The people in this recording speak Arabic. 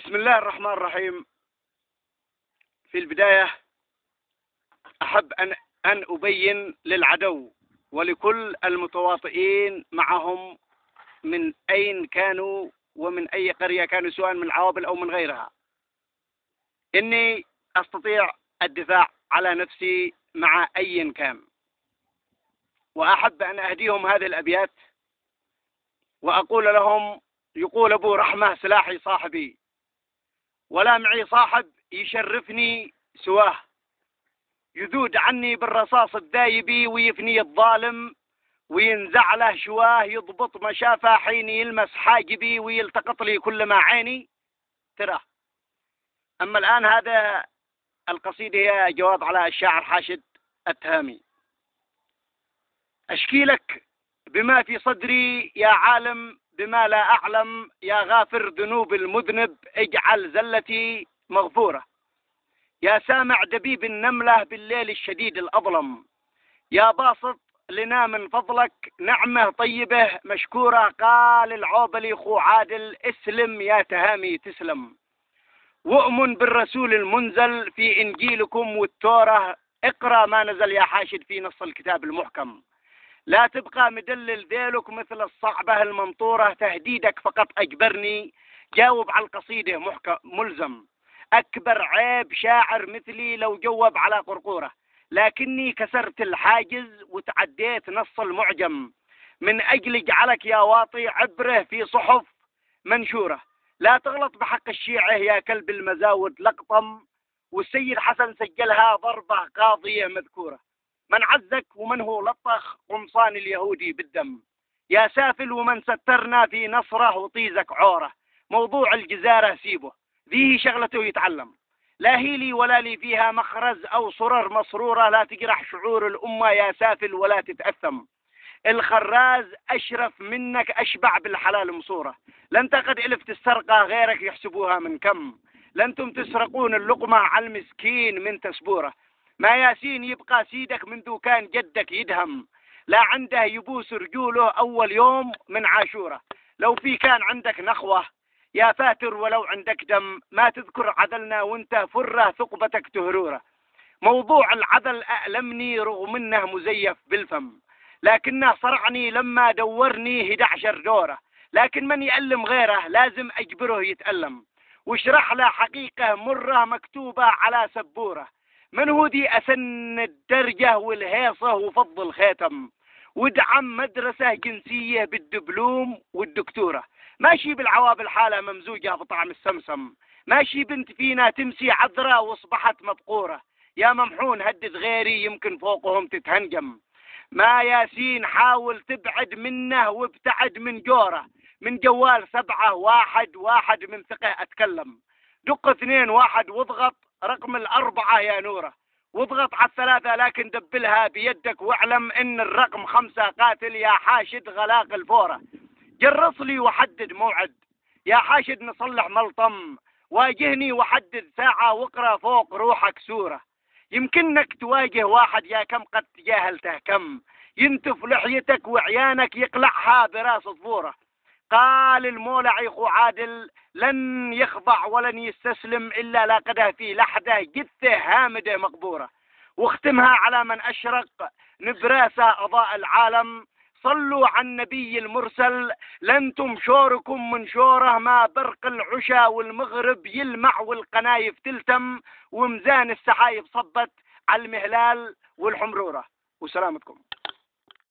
بسم الله الرحمن الرحيم. في البداية أحب أن أبين للعدو ولكل المتواطئين معهم من أين كانوا ومن أي قرية كانوا، سواء من العوابل أو من غيرها، إني أستطيع الدفاع على نفسي مع أي كان. وأحب أن أهديهم هذه الأبيات وأقول لهم: يقول أبو رحمة سلاحي صاحبي، ولا معي صاحب يشرفني سواه، يذود عني بالرصاص الذايبي ويفني الظالم وينزع له شواه، يضبط مشافة حين يلمس حاجبي ويلتقط لي كل ما عيني تراه. أما الآن هذا القصيدة هي جواب على الشاعر حاشد التهامي. أشكي لك بما في صدري يا عالم بما لا أعلم، يا غافر ذنوب المذنب اجعل زلتي مغفورة، يا سامع دبيب النملة بالليل الشديد الأظلم، يا باسط لنا من فضلك نعمة طيبة مشكورة. قال العوبلي خو عادل: اسلم يا تهامي تسلم، وأمن بالرسول المنزل في إنجيلكم والتوره، اقرأ ما نزل يا حاشد في نص الكتاب المحكم، لا تبقى مدلل ذيلك مثل الصعبة المنطورة، تهديدك فقط أجبرني جاوب على القصيدة ملزم، أكبر عيب شاعر مثلي لو جوب على قرقورة، لكني كسرت الحاجز وتعديت نص المعجم، من أجل جعلك يا واطي عبره في صحف منشورة، لا تغلط بحق الشيعة يا كلب المزاود لقطم، والسيد حسن سجلها ضربة قاضية مذكورة، من عزك ومن هو لطخ قمصان اليهودي بالدم، يا سافل ومن سترنا في نصره وطيزك عوره، موضوع الجزارة سيبه ذيه شغلته يتعلم، لا هي لي ولا لي فيها مخرز أو صرر مسرورة، لا تجرح شعور الأمة يا سافل ولا تتأثم، الخراز أشرف منك أشبع بالحلال مصورة، لن تقد ألف تسترقى غيرك يحسبوها من كم، لنتم تسرقون اللقمة على المسكين من تسبوره، ما ياسين يبقى سيدك منذ كان جدك يدهم، لا عنده يبوس رجوله أول يوم من عاشوره، لو في كان عندك نخوة يا فاتر ولو عندك دم، ما تذكر عدلنا وانت فره ثقبتك تهروره، موضوع العدل أألمني رغم انه مزيف بالفم، لكنه صرعني لما دورني 11 دورة، لكن من يألم غيره لازم أجبره يتألم، واشرح له حقيقة مرة مكتوبة على سبورة، من هو دي أسن الدرجة والهيصة وفض الخاتم، ودعم مدرسة جنسية بالدبلوم والدكتورة، ماشي بالعوابل حالة ممزوجة بطعم السمسم، ماشي بنت فينا تمسي عذرة واصبحت مبقورة، يا ممحون هدد غيري يمكن فوقهم تتهنجم، ما ياسين حاول تبعد منه وابتعد من جوره، من جوال 711 من ثقة أتكلم، دق 2 1 واضغط رقم 4 يا نوره، واضغط على 3 لكن دبلها بيدك واعلم ان الرقم 5 قاتل يا حاشد غلاق الفورة، جرص لي وحدد موعد يا حاشد نصلح ملطم، واجهني وحدد ساعة واقرأ فوق روحك سورة، يمكنك تواجه واحد يا كم قد تجاهلته كم، ينتف لحيتك وعيانك يقلعها براس الضورة، قال المولعي خو عادل: لن يخضع ولن يستسلم إلا لاقده في لحده جثة هامدة مقبورة، واختمها على من أشرق نبراسة أضاء العالم، صلوا عن النبي المرسل لنتم شوركم من شوره، ما برق العشا والمغرب يلمع والقنايف تلتم، ومزان السحايب صبت على المهلال والحمرورة، وسلامتكم.